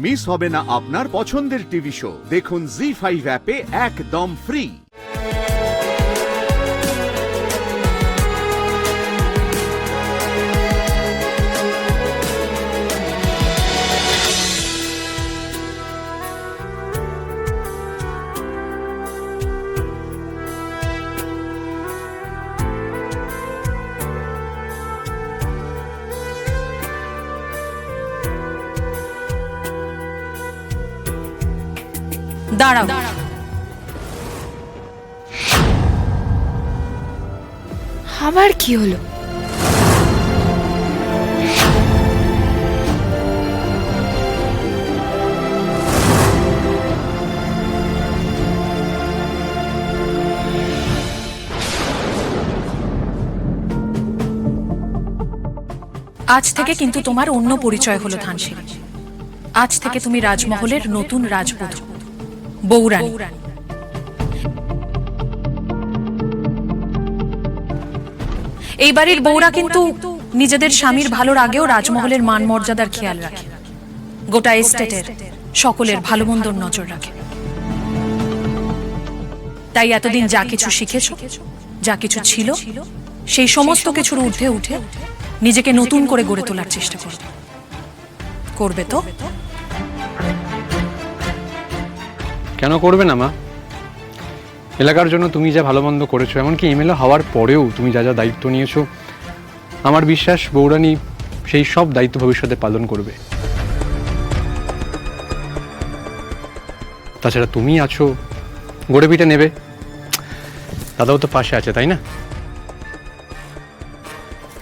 Miss হবে না আপনার পছন্দের টিভি শো। দেখুন জি5 অ্যাপে একদম ফ্রি। দাঁড়াও, আবার কি হলো? আজ থেকে কিন্তু তোমার অন্য পরিচয় হলো ধানসিঁড়ি। আজ থেকে তুমি রাজমহলের নতুন রাজবধূ, বউরানী। এই বাড়ির বউরা কিন্তু নিজেদের স্বামীর ভালোর আগেও রাজমহলের মান মর্যাদার খেয়াল রাখে, গোটা এস্টেটের সকলের ভালো মন্দর নজর রাখে। তাই এতদিন যা কিছু শিখেছো, যা কিছু ছিল, সেই সমস্ত কিছুর ঊর্ধ্বে উঠে নিজেকে নতুন করে গড়ে তোলার চেষ্টা করবে। করবে তো? কেন করবে না মা? এলাকার জন্য তুমি যা ভালো মন্দ করেছো, এমনকি এমএলএ হওয়ার পরেও তুমি যা যা দায়িত্ব নিয়েছো, আমার বিশ্বাস বউরানী সেই সব দায়িত্ব ভবিষ্যতে পালন করবে। তাছাড়া তুমি আছো, গড়ে পিঠে নেবে, দাদাও তো পাশে আছে, তাই না?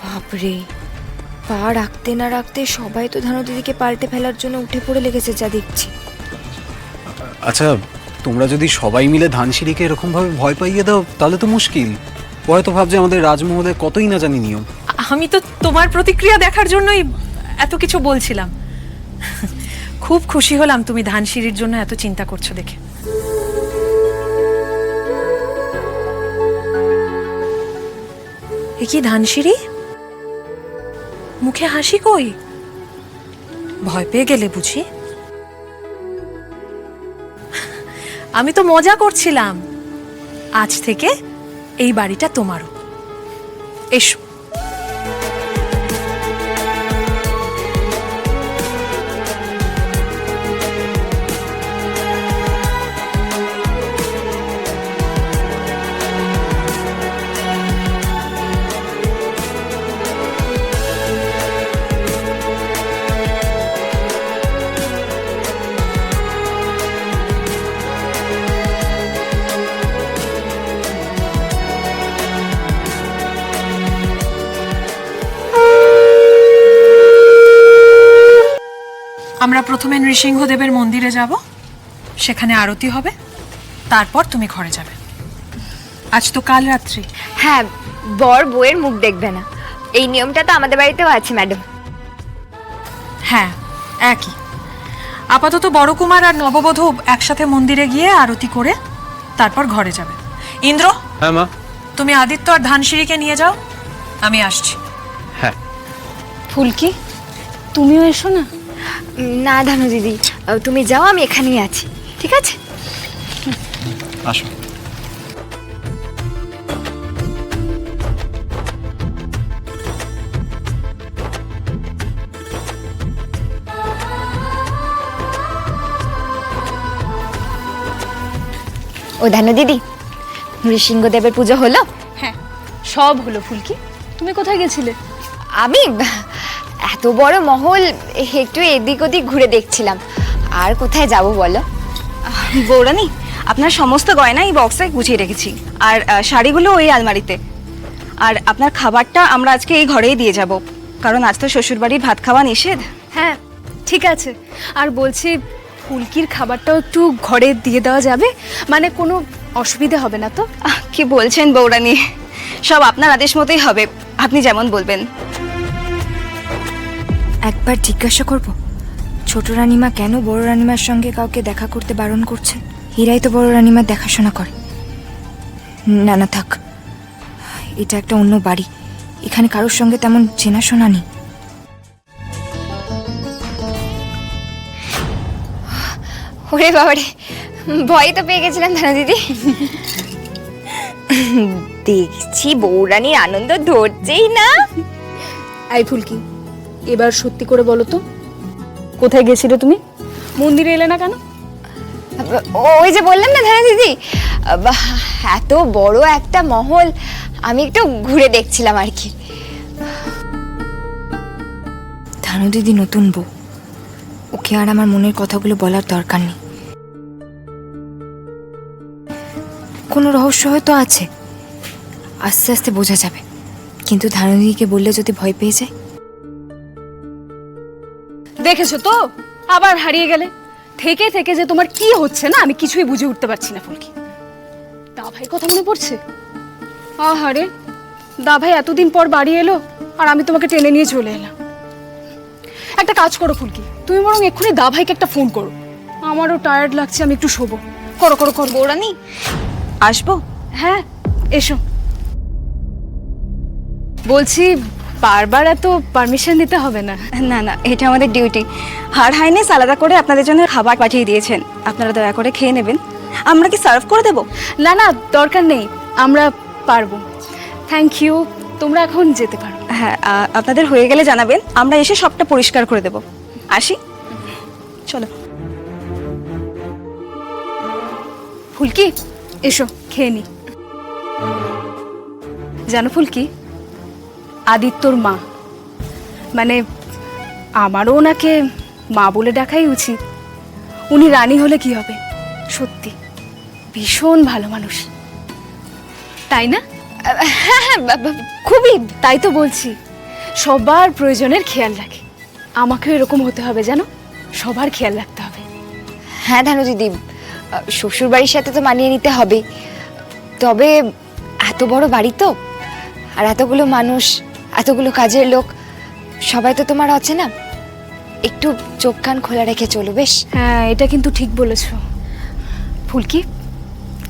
বাপরে, পা রাখতে না রাখতে সবাই তো ধানু দিদিকে পাল্টে ফেলার জন্য উঠে পড়ে লেগেছে যা দেখছি। আচ্ছা, তোমরা যদি সবাই মিলে ধানসিঁড়িকে এরকম ভাবে ভয় পাইয়ে দাও তাহলে তো মুশকিল। ও হয়তো ভাবছে আমাদের রাজমহলে কতই না জানি নিয়ম। আমি তো তোমার প্রতিক্রিয়া দেখার জন্যই এত কিছু বলছিলাম। খুব খুশি হলাম তুমি ধানসিঁড়ির জন্য এত চিন্তা করছো দেখে। এ কি ধানসিঁড়ি, মুখে হাসি কই? ভয় পেয়ে গেলে বুঝি? আমি তো মজা করছিলাম। আজ থেকে এই বাড়িটা তোমারও। এসো। আমরা প্রথমে নৃসিংহদেবের মন্দিরে যাব, সেখানে আরতি হবে, তারপর তুমি ঘরে যাবে। আজ তো কাল রাত্রি। হ্যাঁ, বর বউয়ের মুখ দেখবে না, এই নিয়মটা তো আমাদের বাড়িতেও আছে ম্যাডাম। হ্যাঁ, একই। আপাতত বড় কুমার আর নববধূ একসাথে মন্দিরে গিয়ে আরতি করে তারপর ঘরে যাবে। ইন্দ্র, হ্যাঁ মা। তুমি আদিত্য আর ধানসিঁড়িকে নিয়ে যাও, আমি আসছি। হ্যাঁ। ফুলকি, তুমিও এসো না। না ধানু দিদি, তুমি যাও, আমি এখানেই আছি, ঠিক আছে? আসো। ও ধানু দিদি, নৃসিংহদেবের পুজো হলো? হ্যাঁ, সব হলো। ফুলকি, তুমি কোথায় গেছিলে? আমি এত বড় মহল, একটু এদিক ওদিক ঘুরে দেখছিলাম। আর কোথায় যাব বলো? বৌরানী, আপনার সমস্ত গয়না এই বক্সে গুছিয়ে রেখেছি, আর শাড়িগুলো ওই আলমারিতে। আর আপনার খাবারটা আমরা আজকে এই ঘরেই দিয়ে যাব, কারণ আজ তো শ্বশুরবাড়ির ভাত খাওয়া নিষেধ। হ্যাঁ, ঠিক আছে। আর বলছি, ফুলকির খাবারটাও একটু ঘরে দিয়ে দেওয়া যাবে? মানে কোনো অসুবিধা হবে না তো? কি বলছেন বৌরানী, সব আপনার আদেশ মতোই হবে, আপনি যেমন বলবেন। একবার জিজ্ঞাসা করব, ছোট রানীমা কেন বড় রানীমার সঙ্গে কাউকে দেখা করতে বারণ করছে? হীরাই তো বড় রানীমার দেখাশোনা করে। না না থাক, এটা একটা অন্য বাড়ি, এখানে কারোর সঙ্গে তেমন চেনাশোনা নেই। ওরে বাবারে, ভয় তো পেয়ে গেছিলাম ধানু দিদি। দেখছি বৌরানীর আনন্দ ধরছেই না। আই ফুলকি, এবার সত্যি করে বলো তো, কোথায় গেছিলে তুমি? মন্দিরে এলে না কেন? ওই যে বললাম না ধানু দিদি, এত বড় একটা মহল আমি একটু ঘুরে দেখছিলাম আর কি। ধানু দিদি নতুন বউ, ওকে আর আমার মনের কথাগুলো বলার দরকার নেই। কোনো রহস্য হয়তো আছে, আস্তে আস্তে বোঝা যাবে, কিন্তু ধানু দিদিকে বললে যদি ভয় পেয়ে যায়। দেখেছো তো, আবার হারিয়ে গেলে। থেকে থেকে যে তোমার কি হচ্ছে না, আমি কিছুই বুঝে উঠতে পারছি না ফুলকি। দা ভাই কথা মনে পড়ছে? আহারে, দা ভাই এতদিন পর বাড়ি এলো আর আমি তোমাকে টেনে নিয়ে চলে এলাম। একটা কাজ করো ফুলকি, তুমি বরং এক্ষুনি দা ভাইকে একটা ফোন করো। আমারও টায়ার্ড লাগছে, আমি একটু শোবো। করো করো করো। বৌরানী, আসবো? হ্যাঁ, এসো। বলছি, বারবার এত পারমিশন দিতে হবে না। না না, এটা আমাদের ডিউটি। হার হাইনেস আলাদা করে আপনাদের জন্য খাবার পাঠিয়ে দিয়েছেন, আপনারা দয়া করে খেয়ে নেবেন। আমরা কি সার্ভ করে দেবো? না না, দরকার নেই, আমরা পারবো। থ্যাংক ইউ, তোমরা এখন যেতে পারো। হ্যাঁ, আপনাদের হয়ে গেলে জানাবেন, আমরা এসে সবটা পরিষ্কার করে দেবো। আসি, চলো। ফুলকি, এসো খেয়ে নি। জানো ফুলকি, আদিত্যর মা, মানে আমারও ওনাকে মা বলে ডাকাই উচিত। উনি রানী হলে কি হবে, সত্যি ভীষণ ভালো মানুষ, তাই না? হ্যাঁ, খুবই, তাই তো বলছি, সবার প্রয়োজনের খেয়াল রাখে। আমাকেও এরকম হতে হবে, জানো, সবার খেয়াল রাখতে হবে। হ্যাঁ ধানু দিদি, শ্বশুর বাড়ির সাথে তো মানিয়ে নিতে হবে, তবে এত বড় বাড়ি তো, আর এতগুলো মানুষ, এতগুলো কাজের লোক, সবাই তো তোমার আছে না, একটু চোখ কান খোলা রেখে চলো বেশ। হ্যাঁ, এটা কিন্তু ঠিক বলেছো ফুলকি।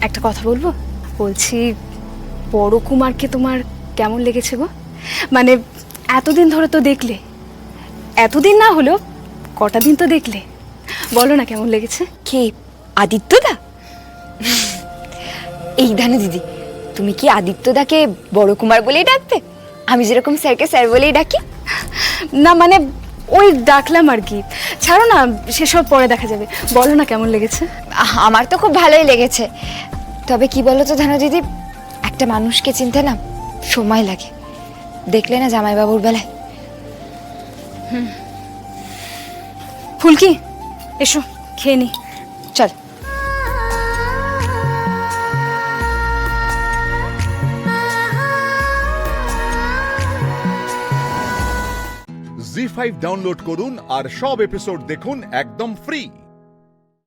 একটা কথা বলবো? বলছি, বড় কুমারকে তোমার কেমন লেগেছে গো? মানে এতদিন ধরে তো দেখলে, এতদিন না হলেও কটা দিন তো দেখলে, বলো না কেমন লেগেছে? কে, আদিত্যদা? এই ধানু দিদি, তুমি কি আদিত্যদাকে বড় কুমার বলেই ডাকতে? আমি যেরকম স্যারকে স্যার বলেই ডাকি। না মানে ওই ডাকলাম আর কি, ছাড়ো না, সেসব পরে দেখা যাবে। বলো না কেমন লেগেছে? আমার তো খুব ভালোই লেগেছে, তবে কি বলো তো ধানু দিদি, একটা মানুষকে চিনতে না সময় লাগে, দেখলে না জামাইবাবুর বেলায়। ফুলকি, এসো খেয়ে নি। চল। জি5 ডাউনলোড করুন আর সব এপিসোড দেখুন একদম ফ্রি।